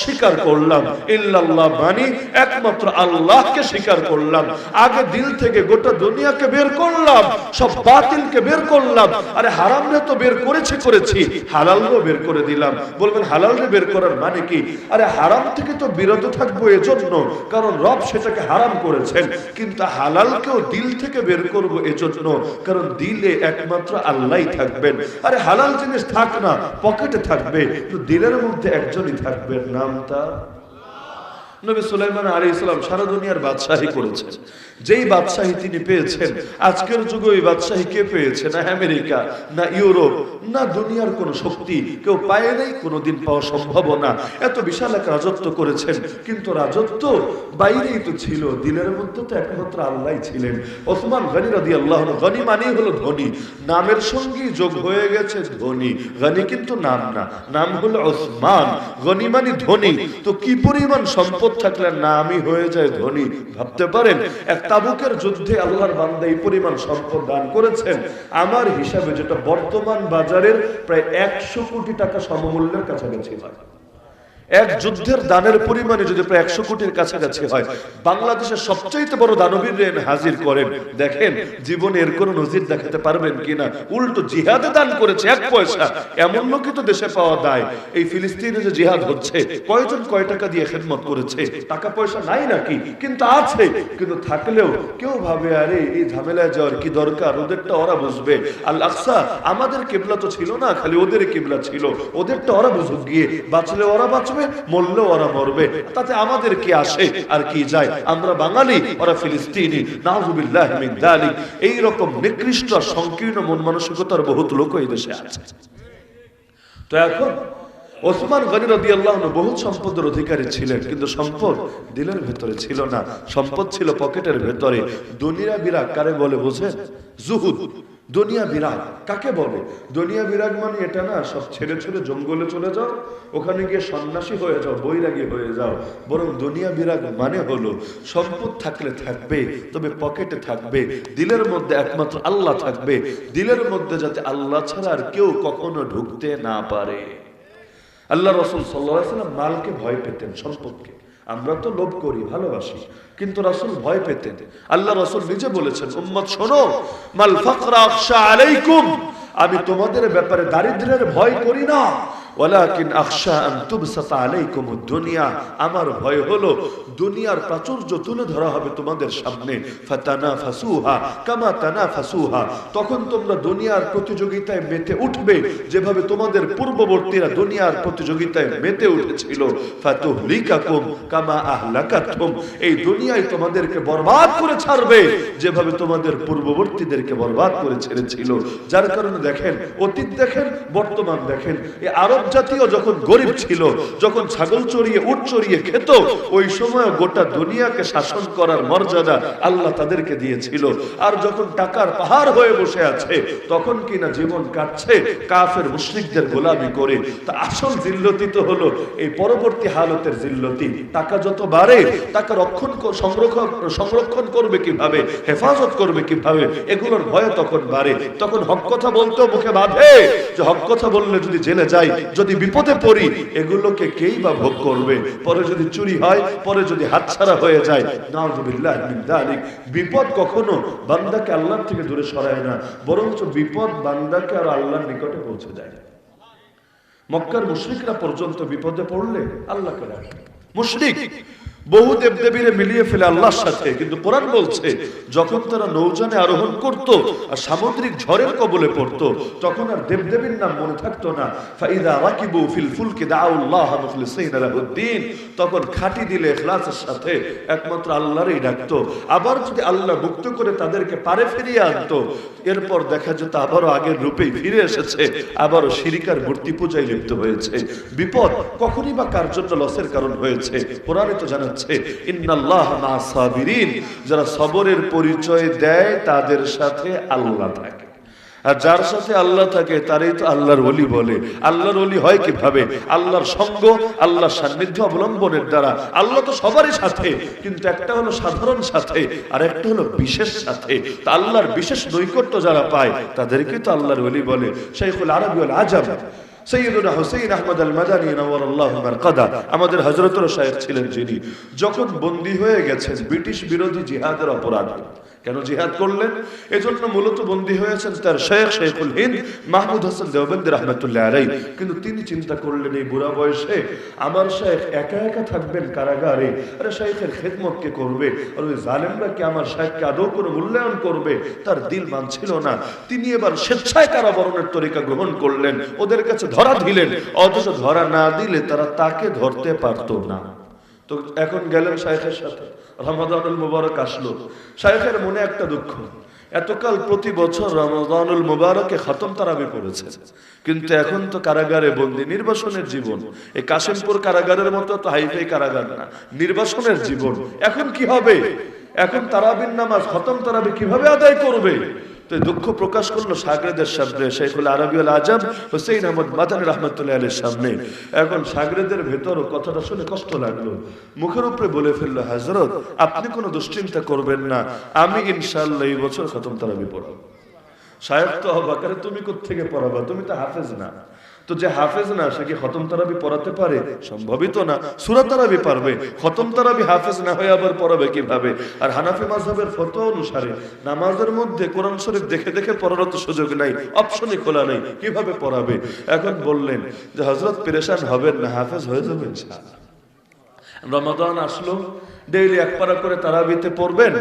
অস্বীকার করলাম, ইল্লাল্লাহ মানি একমাত্র আল্লাহকে স্বীকার করলাম। আগে দিল থেকে গোটা দুনিয়াকে বের করলাম, সব বাতিলকে বের করলাম। আরে হারামরে তো বের করেছি, হালালও বের করে দিলাম। বলবেন হালালরে বের করার মানে কি? আরে হারাম থেকে তো বিরত থাকবো এজন্য, কারণ রব সেটাকে হারাম করেছেন। কিন্তু হালালকেও দিল থেকে বের করবো এজন্য, কারণ দিলে একমাত্র আল্লাহই থাকবেন। আরে হালাল জিনিস থাক না, পকেটে থাকবে, তো দিলের মধ্যে একজনই থাকবেন, নাম তার নবী সুলাইমান আলাইহিস সালাম সারা দুনিয়ার বাদশাহী করেছেন। যেই বাদশাহী তিনি পেয়েছেন, আজকের যুগে ওই বাদশাহী কে পেয়েছে? না আমেরিকা, না ইউরোপ, না দুনিয়ার কোন শক্তি, কেউ পায় নাই, কোনোদিন পাওয়া সম্ভব না। এত বিশাল এক রাজত্ব করেছেন, কিন্তু রাজত্ব বাইরেই তো ছিল, দিলের মধ্যে তো একমাত্র আল্লাহই ছিলেন। ওসমান গনি রাদিয়াল্লাহু আনহু, গনি মানেই হলো ধনী, নামের সঙ্গেই যোগ হয়ে গেছে ধনী। গনি কিন্তু নাম না, নাম হলো ওসমান, গনি মানে ধনী। তো কি পরিমাণ সম্পদ থাকলে নামই হয়ে যায় ধনী, ভাবতে পারেন? এক তাবুকের যুদ্ধে আল্লাহর বান্দা এই পরিমাণ সম্পদ দান করেছেন, আমার হিসাবে যেটা বর্তমান বাজারের প্রায় 100 কোটি টাকা সমমূল্যের কাছাকাছি হয়। এক যুদ্ধের দানের পরিমাণে যদি প্রায় 100 কোটির কাছাকাছি হয়, বাংলাদেশের সবচাইতে বড় দানবীর হাজির করেন, দেখেন জীবনে এর কোন নজির দেখাতে পারবেন কিনা। উল্টো জিহাদে দান করেছে 1 পয়সা, এমন লোকই তো দেশে পাওয়া যায়। এই ফিলিস্তিনে যে জিহাদ হচ্ছে, কয়জন কয় টাকা দিয়ে খেদমত করেছে? টাকা পয়সা নাই নাকি? কিন্তু আছে। কিন্তু থাকলেও কেউ ভাবে আরে এই ঝামেলায় যাওয়ার কি দরকার, ওদেরটা ওরা বুঝবে। আল আকসা আমাদের কিবলা তো ছিল না, খালি ওদের কিবলা ছিল, ওদেরটা ওরা বুঝুক গিয়ে, বাঁচলে ওরা বাঁচবে, মরলেও ওরা মরবে, তাতে আমাদের কি আসে আর কি যায়? আমরা বাঙালি, ওরা ফিলিস্তিনি, নাউযুবিল্লাহ মিন যালিক। এই রকম নিকৃষ্ট সংকীর্ণ মন মানসিকতার বহুত লোক এই দেশে আছে। তো এখন ওসমান গনি রাদিয়াল্লাহু আনহু বহুত সম্পদের অধিকারী ছিলেন, কিন্তু সম্পদ দিলের ভেতরে ছিল না, সম্পদ ছিল পকেটের ভেতরে। দুনিয়া বিরাগ কারে বলে বোঝেন? জুহুদ। দুনিয়া বিরাগ কাকে বলে? দুনিয়া বিরাগ মানে এটা না সব ছেড়ে ছেড়ে জঙ্গলে চলে যাও, ওখানে গিয়ে সন্ন্যাসী হয়ে যাও, বৈরাগী হয়ে যাও। বরং দুনিয়া বিরাগ মানে হলো সম্পদ থাকলে থাকবে, তবে পকেটে থাকবে, দিলের মধ্যে একমাত্র আল্লাহ থাকবে, দিলের মধ্যে যাতে আল্লাহ ছাড়া আর কেউ কখনো ঢুকতে না পারে। আল্লাহ রাসূল সাল্লাল্লাহু আলাইহি ওয়াসাল্লাম মালকে ভয় পেতেন, সম্পদকে। আমরা তো লোভ করি, ভালোবাসি, কিন্তু রাসূল ভয় পেতেন। আল্লাহ রাসূল নিজে বলেছেন, উম্মত শোনো, মাল ফাকরা আখশা আলাইকুম, আমি তোমাদের ব্যাপারে দারিদ্র্যের ভয় করি না, ওয়ালাকিন আখশা আন তুবসাতা আলাইকুমুদ দুনিয়া, আমার ভয় হলো দুনিয়ার প্রাচুর্য তুলে ধরা হবে তোমাদের সামনে। ফাতানাফাসুহা কামা তানাফাসুহা, তখন তোমরা দুনিয়ার প্রতিযোগিতায় মেতে উঠবে যেভাবে তোমাদের পূর্ববর্তীরা দুনিয়ার প্রতিযোগিতায় মেতে উঠেছিল। ফাতুহলিকাকুম কামা আহলাকাতহুম, এই দুনিয়ায় তোমাদেরকে বরবাদ করে ছাড়বে যেভাবে তোমাদের পূর্ববর্তীদেরকে বরবাদ করে ছেড়েছিল। যার কারণে দেখেন, অতীত দেখেন, বর্তমান দেখেন, এই আরব জাতীয় যখন গরিব ছিল, যখন ছাগল চড়িয়ে উট চড়িয়ে খেত, ওই সময় গোটা দুনিয়াকে শাসন করার মর্যাদা আল্লাহ তাদেরকে দিয়েছিল। আর যখন টাকার পাহাড় হয়ে বসে আছে, তখন কিনা জীবন কাটছে কাফের মুশরিকদের গোলামি করে। তা আসল জিল্লতি তো হলো এই পরবর্তী হালতের জিল্লতি। টাকা যত বাড়ে, টাকা সংরক্ষণ করবে কিভাবে, হেফাজত করবে কিভাবে, এগুলোর ভয় তখন বাড়ে। তখন হক কথা বলতেও মুখে বাঁধে যে হক কথা বললে যদি জেলে যাই, যদি বিপদে পড়ি, এগুলোকে কেই বা ভোগ করবে। পরে যদি চুরি হয়, পরে যদি হাতছাড়া হয়ে যায়, নাউযুবিল্লাহ মিন যালিক। বিপদ কখনো বান্দাকে আল্লাহর থেকে দূরে সরায় না, বরঞ্চ বিপদ বান্দাকে আর আল্লাহর নিকটে পৌঁছে দেয়। মক্কার মুশরিকরা পর্যন্ত বিপদে পড়লে আল্লাহকে ডাকে। মুশরিক বহু দেবদেবীরে মিলিয়ে ফেলে আল্লাহর সাথে, কিন্তু কোরআন বলছে যখন তারা নৌযানে আরোহণ করত আর সামুদ্রিক ঝড়ের কবলে পড়তো, তখন আর দেবদেবীর নাম মনে থাকতো না। ফাইদা রাকিবু ফিল ফুলকি দাউল্লাহ মুখলিসিনা লাহুদ্দিন, তখন খাঁটি দিলে ইখলাসের সাথে একমাত্র আল্লাহরই ডাকতো। আবার যদি আল্লাহ মুক্ত করে তাদেরকে পারে ফিরিয়ে আনতো, এরপর দেখা যেত আবারও আগের রূপেই ফিরে এসেছে, আবারও শিরিকার মূর্তি পূজায় লিপ্ত হয়েছে। বিপদ কখনই বা কার জন্য লসের কারণ হয়েছে? কোরআনে তো জানা ইন্নাল্লাহা মা'আস সাবিরিন, যারা সবরের পরিচয় দেয় তাদের সাথে আল্লাহ থাকে। আর যার সাথে আল্লাহ থাকে তারই তো আল্লাহর ওলি বলে। আল্লাহর ওলি হয় কিভাবে? আল্লাহর সঙ্গ, আল্লাহর সান্নিধ্য অবলম্বনের দ্বারা। আল্লাহ তো সবারই সাথে, কিন্তু একটা হলো সাধারণ সাথে আর একটা হলো বিশেষ সাথে। তা আল্লাহর বিশেষ নৈকট্য যারা পায় তাদেরকে তো আল্লাহর ওলি বলে। শাইখুল আরবি ওয়াল আজাম সৈয়দুনা হুসাইন আহমদ আল মাদানী নওয়ারাল্লাহু মারকাদা, আমাদের হযরতুল শাইখ ছিলেন যিনি, যখন বন্দী হয়ে গেছেন ব্রিটিশ বিরোধী জিহাদের অপরাধে। কেন জিহাদ করলেন? এজন্য মূলত বন্দী হয়েছেন তার শেখ শেখুল হিন্দ মাহমুদ হাসান দেওবন্দি রাহমাতুল্লাহ আলাইহি। কিন্তু তিনি চিন্তা করলেন এই বুড়া বয়সে আমার শেখ একা একা থাকবেন কারাগারে, আরে শেখের খেদমত কে করবে, আর ওই জালেমরা কি আমার শেখকে আদৌ কোনো মূল্যায়ন করবে? তার দিল মানছিল না। তিনি এবার স্বেচ্ছায় কারাবরণের তরিকা গ্রহণ করলেন, ওদের কাছে ধরা দিলেন, অথচ ধরা না দিলে তারা তাকে ধরতে পারতো না। তো এখন গেলেন শাইখের সাথে, রমাদানুল মুবারক আসলো, শাইখের মনে একটা দুঃখ, এতকাল প্রতি বছর রমাদানুল মুবারকে খতম তারাবি পড়েছে, কিন্তু এখন তো কারাগারে বন্দী, নির্বাসনের জীবন। এই কাশিমপুর কারাগারের মতো তো হাইফাই কারাগার না, নির্বাসনের জীবন। এখন কি হবে? এখন তারাবির নামাজ খতম তারাবি কিভাবে আদায় করবে? তো দুঃখ প্রকাশ করলো শাগরেদের সামনে, শেখুল আরবিউল আজম হুসাইন আহমদ মাদানী রাহমাতুল্লাহ আলাইহির সামনে। এখন শাগরেদের ভেতর কথাটা শুনে কষ্ট লাগলো, মুখের উপরে বলে ফেললো, হযরত আপনি কোনো দুশ্চিন্তা করবেন না, আমি ইনশাআল্লাহ এই বছর খতম তারাবি পড়াবো। শায়েখ তো অবাক, আরে তুমি কোত্থেকে পড়াবা, তুমি তো হাফেজ না। তো যে হাফেজ না সে কি খতম তারাবি পড়াতে পারে? সম্ভবই তো না। সূরা তারাবি পারবে, খতম তারাবি হাফেজ না হয়ে আবার পড়াবে কিভাবে? আর হানাফি মাযহাবের ফতোয়া অনুসারে নামাজের মধ্যে কোরআন শরীফ দেখে দেখে পড়ার তো সুযোগ নাই, অপশনই খোলা নাই, কিভাবে পড়াবে? এখন বললেন যে হযরত পেরেশান হবেন না, হাফেজ হয়ে যাবেন ইনশাআল্লাহ। রমাদান আসলো, ডেইলি এক পারা করে তারাবিতে পড়বেন।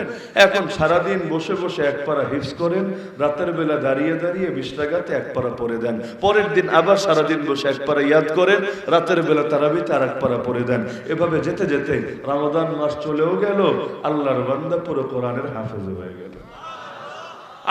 এখন সারাদিন বসে বসে এক পারা হিফজ করেন, রাতের বেলা দাঁড়িয়ে দাঁড়িয়ে 20 টাকাতে এক পারা পড়ে দেন, পরের দিন আবার সারাদিন বসে এক পারা ইয়াদ করেন, রাতের বেলা তারাবিতে আর এক পারা পড়ে দেন। এভাবে যেতে যেতে রমাদান মাস চলেও গেল, আল্লাহর বান্দা পুরো কোরআনের হাফেজ হয়ে গেল।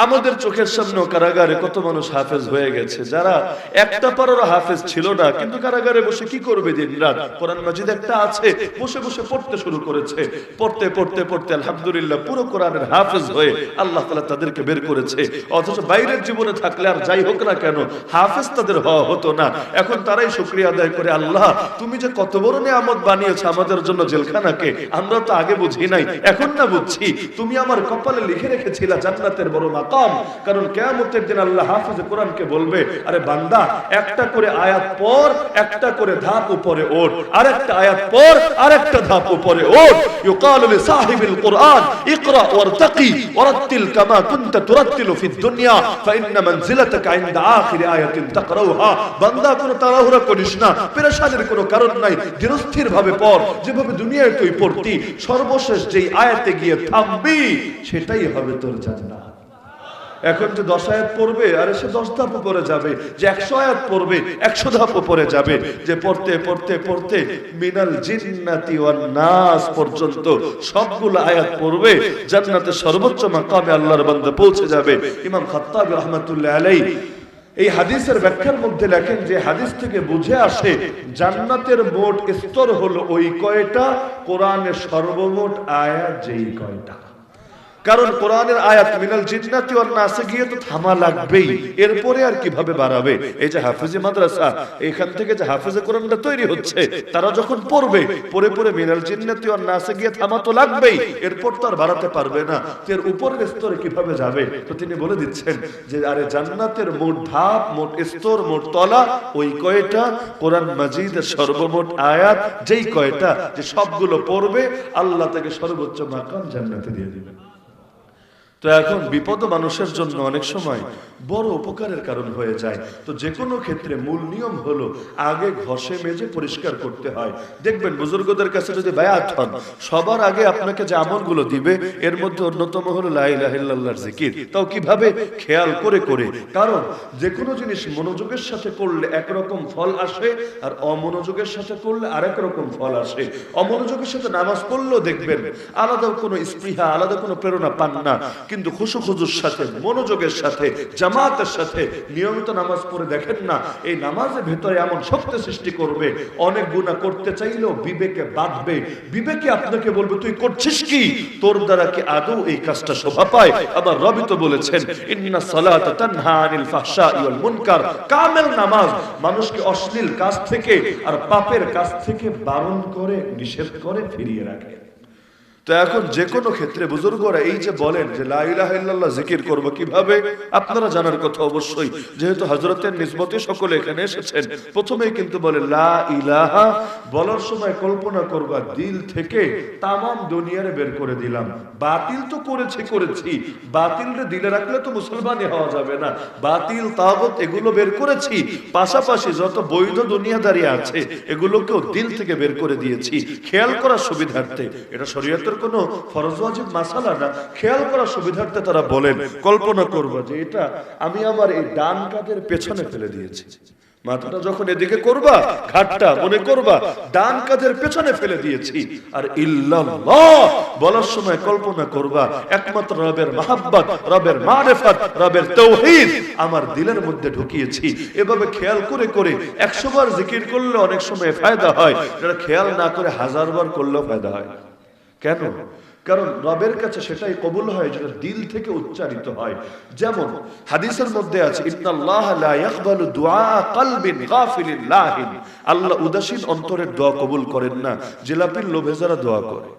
আমাদের চোখের সামনে কারাগারে কত মানুষ হাফেজ হয়ে গেছে, যারা একটা পারারও হাফেজ ছিল না, কিন্তু কারাগারে বসে কি করবে দিন রাত? কোরআন মাজিদ একটা আছে, বসে বসে পড়তে শুরু করেছে, পড়তে পড়তে পড়তে আলহামদুলিল্লাহ পুরো কোরআনের হাফেজ হয়ে আল্লাহ তাআলা তাদেরকে বের করেছে। অথচ বাইরের জীবনে থাকলে আর যাই হোক না কেন হাফেজ তাদের হওয়া হতো না। এখন তারাই শুকরিয়া আদায় করে, আল্লাহ তুমি যে কত বড় নিয়ামত বানিয়েছো আমাদের জন্য জেলখানাকে, আমরা তো আগে বুঝি নাই, এখন না বুঝছি। তুমি আমার কপালে লিখে রেখেছিলা জান্নাতের বড় মাকাম, কারণ কিয়ামতের দিন আল্লাহ হাফেজে কোরআনকে বলবে, আরে বান্দা একটা করে আয়াত পড়, একটা করে ধাপ উপরে ওঠ, আরেকটা আয়াত পড়, আরেকটা ধাপ উপরে ওঠ। ইউকালু লিসাহিবিল কুরআন ইকরা ওয়ারতাকি ওয়ারাত্তিল কামা কুনতা তুরাত্তিলু ফিদ দুনিয়া ফাইন্না মানজিলাতাকা ইনদা আখিরি আয়াতিন তাকরাউহা। বান্দা কোনো তাড়াহুড়া করিস না, পেরেশানির কোনো কারণ নাই, ধীরস্থির ভাবে পড়, যেভাবে দুনিয়ায় তুই পড়তি, সর্বশেষ যেই আয়াতে গিয়ে থামবি সেটাই হবে তোর জান্নাত। এখন যে 10 আয়াত পড়বে, আরে সে 10 ধাপ উপরে যাবে, যে 100 আয়াত পড়বে 100 ধাপ উপরে যাবে, যে পড়তে পড়তে পড়তে মিনাল জিন্নাতি ওয়ান নাস পর্যন্ত সবগুলো আয়াত পড়বে, জান্নাতের সর্বোচ্চ মাকামে আল্লাহর বান্দা পৌঁছে যাবে। ইমাম খাত্তাবী রাহমাতুল্লাহ আলাইহি এই হাদিসের ব্যাখ্যার মধ্যে লেখেন যে হাদিস থেকে বুঝে আসে জান্নাতের মোট স্তর হলো ওই কয়টা, কোরআনের সর্বমোট আয়াত যেই কয়টা। কারণ কোরআনের আয়াত মিনাল জিন্নাতি ওয়ান নাসে গিয়ে তো থামা লাগবেই, এরপরে আর কিভাবে বাড়াবে? এই যে হাফেজে মাদ্রাসা, এখান থেকে যে হাফেজে কোরআনটা তৈরি হচ্ছে, তারা যখন পড়বে, পড়ে পড়ে মিনাল জিন্নাতি ওয়ান নাসে গিয়ে থামা তো লাগবেই, এরপর তো আর বাড়াতে পারবে না, এর উপরের স্তরে কিভাবে যাবে? তো তিনি বলে দিচ্ছেন যে আরে জান্নাতের মোট ধাপ, মোট স্তর, মোট তলা ওই কয়টা, কোরআন মাজিদের সর্বমোট আয়াত যেই কয়টা, যে সবগুলো পড়বে আল্লাহ তাকে সর্বোচ্চ মাকাম জান্নাতে দিয়ে দিবেন। তো এখন বিপদ মানুষের জন্য অনেক সময় বড় উপকারের কারণ হয়ে যায়। তো যে কোনো ক্ষেত্রে মূল নিয়ম হলো আগে ঘষে মেজে পরিষ্কার করতে হয়। দেখবেন বুজুর্গদের কাছে যদি বায়াত হন, সবার আগে আপনাকে যে আমলগুলো দিবে এর মধ্যে অন্যতম হলো লা ইলাহা ইল্লাল্লাহর জিকির। তাও কিভাবে? খেয়াল করে করে। কারণ যে কোনো জিনিস মনোযোগের সাথে করলে একরকম ফল আসে, আর অমনোযোগের সাথে করলে আরেক রকম ফল আসে। অমনোযোগের সাথে নামাজ পড়লেও দেখবেন আলাদা কোনো স্পৃহা, আলাদা কোনো প্রেরণা পান না, কিন্তু খুশু খুজুর সাথে, মনোযোগের সাথে, জামাতের সাথে নিয়মিত নামাজ পড়ে দেখেন না, এই নামাজের ভেতরে এমন শক্তি সৃষ্টি করবে, অনেক গুনাহ করতে চাইলেও বিবেকে বাঁধবে, বিবেকে আপনাকে বলবে তুই করছিস কি, তোর দ্বারা কি আদৌ এই কাজটা শোভা পায়? আবার রবি তো বলেছেন ইন্নাস সালাতা তানহা আনিল ফাহশাই ওয়াল মুনকার, কামেল নামাজ মানুষকে অশ্লীল কাজ থেকে আর পাপের কাজ থেকে বারণ করে, নিষেধ করে, ফিরিয়ে রাখে। তো তো এখন যে কোনো ক্ষেত্রে বুজুর্গরা এই যে বলেন যে লা ইলাহা ইল্লাল্লাহ জিকির করব কিভাবে, আপনারা জানার কথা অবশ্যই, যেহেতু হযরতের নিসবতে সকলে এখানে এসেছেন। প্রথমেই কিন্তু বলে লা ইলাহা, বলার সময় কল্পনা করবা দিল থেকে তামাম দুনিয়ারে বের করে দিলাম। বাতিল তো করেছি, বাতিলরে দিলে রাখলে তো মুসলমানই হওয়া যাবে না। বাতিল তাগুত এগুলো বের করেছি, পাশাপাশি যত বৈধ দুনিয়াদারি আছে এগুলোকেও দিল থেকে বের করে দিয়েছি খেয়াল করার সুবিধার্থে। এটা শরীয়তের কোনো ফরজ ওয়াজিব মাসালা না, খেয়াল করার সুবিধার্থে তারা বলেন কল্পনা করবা যে এটা আমি আমার এই ডান কাঁধের পেছনে ফেলে দিয়েছি। মাথাটা যখন এদিকে করবা, ঘাটটা মনে করবা ডান কাঁধের পেছনে ফেলে দিয়েছি। আর ইল্লাল্লাহ বলার সময় কল্পনা করবা একমাত্র রবের মাহাব্বত, রবের মারিফাত, রবের তাওহীদ আমার দিলের মধ্যে ঢুকিয়েছি। এভাবে খেয়াল করে করে 100 বার জিকির করলে অনেক সময় ফায়দা হয়, যারা খেয়াল না করে 1000 বার করলেও ফায়দা হয়। কেন? কারণ রবের কাছে সেটাই কবুল হয় যেটা দিল থেকে উচ্চারিত হয়। যেমন হাদিসের মধ্যে আছে ইন্নাল্লাহা লা ইয়াকবালু দুআ কলবিন গাফিলিন লাহিন, আল্লাহ উদাসীন অন্তরের দোয়া কবুল করেন না, জিলাপির লোভে যারা দোয়া করে।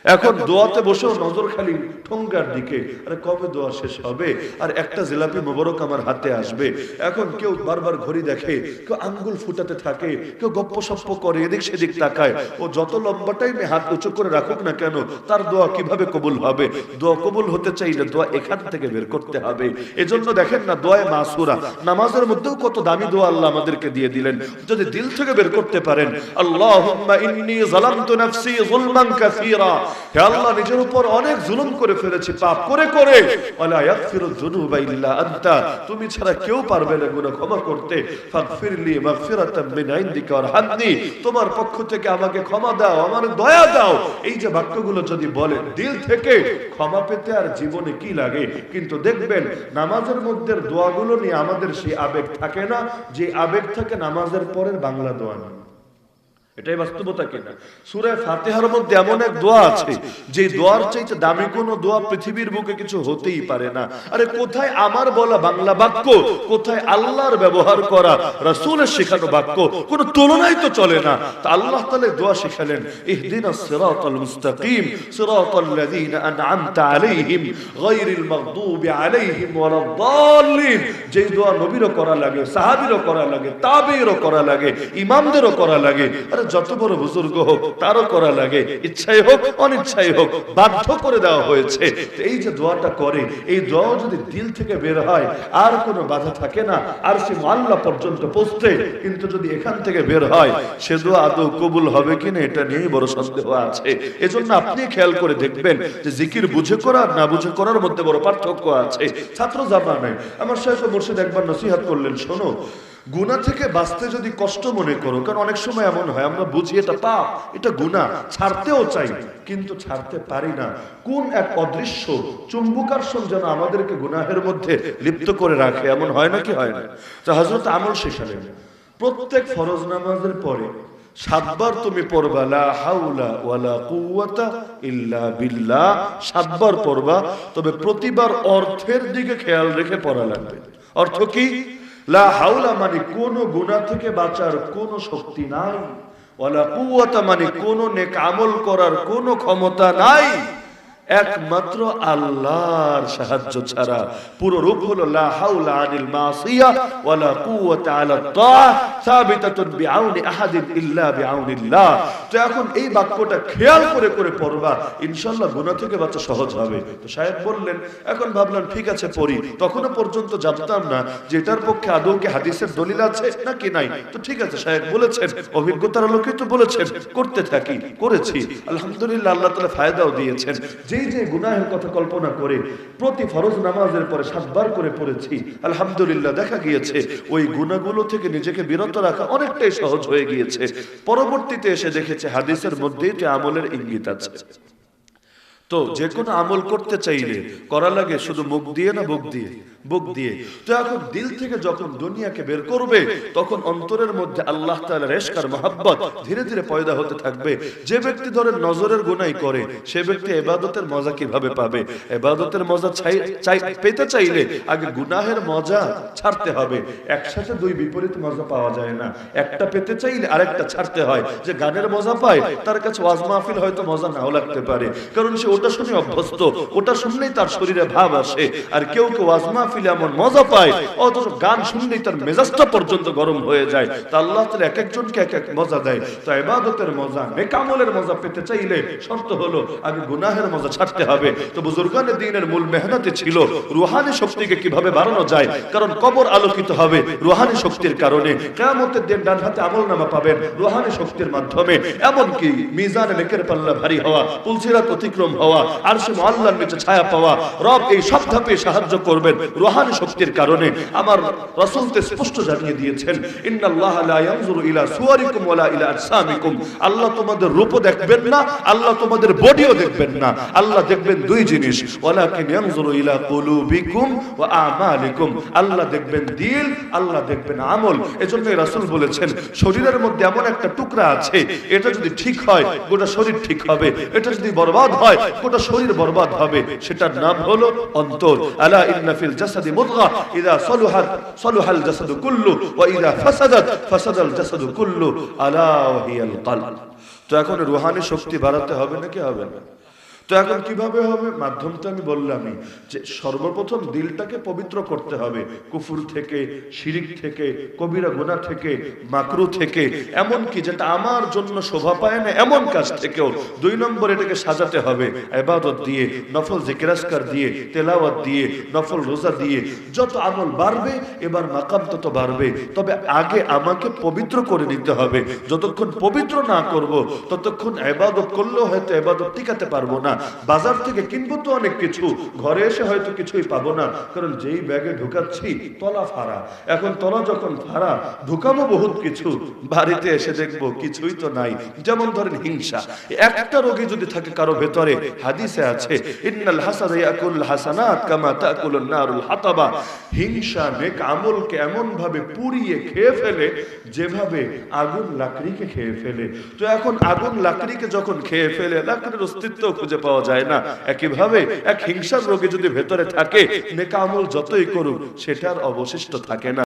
এখন দোয়াতে বসেও নজর খালি ঠোঙ্গার দিকে, আরে কবে দোয়া শেষ হবে আর একটা জিলাপি মোবারক আমার হাতে আসবে। এখন কেউ বারবার ঘড়ি দেখে, কেউ আঙ্গুল ফুটাতে থাকে, কেউ গপ্প সপ্প করে, এদিক সেদিক তাকায়। ও যত লম্বা টাইমে হাত উঁচু করে রাখুক না কেন, তার দোয়া কিভাবে কবুল হবে? দোয়া কবুল হতে চাইলে দোয়া এখান থেকে বের করতে হবে। এজন্য দেখেন না দোয়ায়ে মাসুরা, নামাজের মধ্যেও কত দামি দোয়া আল্লাহ আমাদেরকে দিয়ে দিলেন। যদি দিল থেকে বের করতে পারেন, আল্লাহুম্মা ইন্নী যালামতু নাফসি যুলমান কাসীরা, হে আল্লাহ নিজের উপর অনেক জুলুম করে ফেলেছি পাপ করে করে, ওয়ালা ইয়াগফিরুয যুনুবা ইল্লা আনতা, তুমি ছাড়া কেউ পারবে না গুনাহ ক্ষমা করতে। ফাগফিরলি মাগফিরাতাম মিন ইনদিকা ওয়ারহামনি, তোমার পক্ষ থেকে আমাকে ক্ষমা দাও, আমার দয়া দাও। এই যে বাক্যগুলো যদি বলেন দিল থেকে, ক্ষমা পেতে আর জীবনে কি লাগে? কিন্তু দেখবেন নামাজের মধ্যে দোয়াগুলো নিয়ে আমাদের সেই আবেগ থাকে না, যে আবেগ থাকে নামাজের পরের বাংলা দোয়া না। এটাই বাস্তবতা কিনা? সূরা ফাতিহার মধ্যে এমন এক দোয়া আছে যে দোয়ার চাইতে দামি কোনো দোয়া পৃথিবীর বুকে কিছু হতেই পারে না। আরে কোথায় আমার বলা বাংলা বাক্য, কোথায় আল্লাহর ব্যবহার করা রাসূলের শেখানো বাক্য, কোনো তুলনাই তো চলে না। তা আল্লাহ তাআলা দোয়া শেখালেন ইহদিনাস সিরাতাল মুস্তাকিম সিরাতাল লাযীনা আন'আমতা আলাইহিম গায়রিল মাগদুবি আলাইহিম ওয়ালাদ-দাল্লিন। যেই দোয়া নবীরও করা লাগে, সাহাবীরও করা লাগে, তাবেঈরও করা লাগে, ইমামদেরও করা লাগে, যত বড় বুজুর্গ হোক তারও করা লাগে, ইচ্ছাই হোক অনিচ্ছাই হোক বাধ্য করে দেওয়া হয়েছে। এই যে দোয়াটা করে, এই দোয়া যদি দিল থেকে বের হয় আর কোনো বাধা থাকে না আর সে আল্লাহ পর্যন্ত পৌঁছতে। কিন্তু যদি এখান থেকে বের হয়, সে দোয়া আদৌ কবুল হবে কিনা এটা নিয়েই বড় সন্দেহ আছে। এজন্য আপনি খেয়াল করে দেখবেন যে জিকির বুঝে করা আর না বুঝে করার মধ্যে বড় পার্থক্য আছে। ছাত্র জামানায় আমার শাইখ মুর্শিদ একবার নসিহত করলেন, শোনো, গুনাহ থেকে বাঁচতে যদি কষ্ট মনে করো, কারণ অনেক সময় এমন হয় আমরা বুঝি এটা পাপ, এটা গুনাহ, ছাড়তেও চাই কিন্তু ছাড়তে পারি না। কোন এক অদৃশ্য চুম্বকাকর্ষণ যেন আমাদেরকে গুনাহের মধ্যে লিপ্ত করে রাখে, এমন হয় নাকি হয় না? তো হযরত আমল শেখালেন প্রত্যেক ফরজ নামাজের পরে 7 বার তুমি পড়বা লা হাওলা ওয়ালা কুওয়াতা ইল্লা বিল্লাহ, 7 বার পড়বা। তবে প্রতিবার অর্থের দিকে খেয়াল রেখে পড়া লাগবে। অর্থ কি? লা হাওলা মানে কোন গুনাহ থেকে বাঁচার কোনো শক্তি নাই, ওয়ালা কুওয়াতা মানে কোন নেক আমল করার কোনো ক্ষমতা নাই, একমাত্র আল্লাহর সাহায্য ছাড়া। পুরো রূপ হলো লা হাওলা আনিল মাসিয়া ওয়ালা কুওয়াতা আলা তাআ সাবিতাতুন বিআউনি আহাদিন ইল্লা বিআউনিল্লাহ। তো এখন এই বাক্যটা খেয়াল করে করে পড়বা, ইনশাআল্লাহ গুনাহ থেকে বাঁচা সহজ হবে। তো শায়েখ বললেন, এখন ভাবলাম ঠিক আছে পড়ি। তখনও পর্যন্ত জানতাম না যে এটার পক্ষে আদৌ কি হাদিসের দলিল আছে নাকি নাই। তো ঠিক আছে, শায়েখ বলেছেন, অভিজ্ঞতার আলোকে তো বলেছেন, করতে থাকি, করেছি, আলহামদুলিল্লাহ আল্লাহ তাআলা ফায়দাও দিয়েছেন। যেই যে গুনাহের কথা কল্পনা করে প্রতি ফরজ নামাজের পরে 7 বার করে পড়েছি, আলহামদুলিল্লাহ দেখা গিয়েছে ওই গুনাহগুলো থেকে নিজেকে বিরত রাখা অনেকটাই সহজ হয়ে গিয়েছে। পরবর্তীতে এসে দেখেছে হাদিসের মধ্যেই তো আমলের ইঙ্গিত আছে। তো যে কোনো আমল করতে চাইলে করা লাগে শুধু মুখ দিয়ে না বুক দিয়ে? বুক দিয়ে। তো এখন দিল থেকে যখন দুনিয়াকে বের করবে, তখন অন্তরের মধ্যে আল্লাহ তাআলার ইশক আর মহব্বত ধীরে ধীরে পয়দা হতে থাকবে। যে ব্যক্তি ধরেন নজরের গুনাহ করে, সে ব্যক্তি ইবাদতের মজা কিভাবে পাবে? ইবাদতের মজা পেতে চাইলে আগে গুনাহের মজা ছাড়তে হবে। একসাথে দুই বিপরীত মজা পাওয়া যায় না। একটা পেতে চাইলে আরেকটা ছাড়তে হয়। যে গানের মজা পায়, তার কাছে ওয়াজ মাহফিল হয়তো মজা নাও লাগতে পারে, কারণ সে ওটা শুনে অভ্যস্ত, ওটা শুনলেই তার শরীরে ভাব আসে। আর কেউ কেউ ওয়াজ মাহফিলে এমন মজা পায়, অথচ গান শুনলেই তার মেজাজটা পর্যন্ত গরম হয়ে যায়। তা আল্লাহ তাআলা এক একজনকে এক এক মজা দেয়। তো ইবাদতের মজা, নেক আমলের মজা পেতে চাইলে শর্ত হলো আগে গুনাহের মজা ছাড়তে হবে। তো বুজুর্গানে দ্বীনের মূল মেহনতে ছিল রূহানি শক্তিকে কিভাবে বাড়ানো যায়, কারণ কবর আলোকিত হবে রূহানি শক্তির কারণে। কিয়ামতের দিন ডান হাতে আমলনামা পাবেন রূহানি শক্তির মাধ্যমে। এমনকি মিজানে নেকের পাল্লা ভারী হওয়া, পুলসিরাত অতিক্রম হওয়া, আরশে মুআল্লার নিচে ছায়া পাওয়া, রব এই সব ধাপে সাহায্য করবেন রূহানি শক্তির কারণে। আমার রাসূল তো স্পষ্ট জানিয়ে দিয়েছেন, ইন্নাল্লাহা লা ইয়ানজুরু ইলা সুওয়ারিকুম ওয়ালা ইলা আজসামিকুম। আল্লাহ তোমাদের রূপও দেখবেন না, আল্লাহ তোমাদের বডিও দেখবেন না। আল্লাহ দেখবেন দুই জিনিস, ওয়ালাকিন ইয়ানজুরু ইলা কুলুবিকুম ওয়া আমালিকুম। আল্লাহ দেখবেন দিল, আল্লাহ দেখবেন আমল। এজন্য রাসূল বলেছেন, শরীরের মধ্যে এমন একটা টুকরা আছে, এটা যদি ঠিক হয় গোটা শরীর ঠিক হবে, এটা যদি বরবাদ হয় গোটা শরীর বরবাদ হবে। সেটার নাম হলো অন্তর। আলা ইন্না ফিল জাসাদি মুদগা ইযা সালুহাত সালুহাল জাসাদু কুল্লু ওয়া ইযা ফাসাদাত ফাসাদাল জাসাদু কুল্লু আলা ওয়া হিয়াল কলব। তো এখন রূহানি শক্তি বাড়াতে হবে নাকি হবে না? তো এখন কিভাবে হবে? মাধ্যম তো আমি বললামই, যে সর্বপ্রথম দিলটাকে পবিত্র করতে হবে কুফর থেকে, শিরিক থেকে, কবিরা গুনাহ থেকে, মাকরু থেকে, এমন কি যেটা আমার জন্য শোভা পায় না এমন কাজ থেকেও। দুই নম্বর, এটাকে সাজাতে হবে ইবাদত দিয়ে, নফল জিকির আজকার দিয়ে, তেলাওয়াত দিয়ে, নফল রোজা দিয়ে। যত আমল বাড়বে এবার মাকাম তত বাড়বে। তবে আগে আমাকে পবিত্র করে নিতে হবে। যতক্ষণ পবিত্র না করব ততক্ষণ ইবাদত করলেও হয়তো ইবাদত টিকাতে পারবো না। বাজার থেকে কিনবো তো অনেক কিছু, ঘরে এসে হয়তো কিছুই পাবো না, কারণ যেই ব্যাগে ঢুকাচ্ছি তলা ফাড়া। এখন তলা যখন ফাড়া, ঢুকাবো বহুত কিছু, বাড়িতে এসে দেখবো কিছুই তো নাই। যেমন ধরেন হিংসা, একটা রোগী যদি থাকে কারো ভেতরে, হাদিসে আছে ইন্নাল হাসাদা ইয়াকুল হাসানাত কামা তাকুলুন নারুল হাতাবা। হিংসা নেক আমলকে এমন ভাবে পুড়িয়ে খেয়ে ফেলে যেভাবে আগুন লাকড়িকে খেয়ে ফেলে। তো এখন আগুন লাকড়িকে যখন খেয়ে ফেলে, লাকড়ির অস্তিত্ব খুঁজে পাওয়া যায় না। একইভাবে এক হিংসার রোগী যদি ভেতরে থাকে, নেক আমল যতই করুক সেটার অবশিষ্ট থাকে না।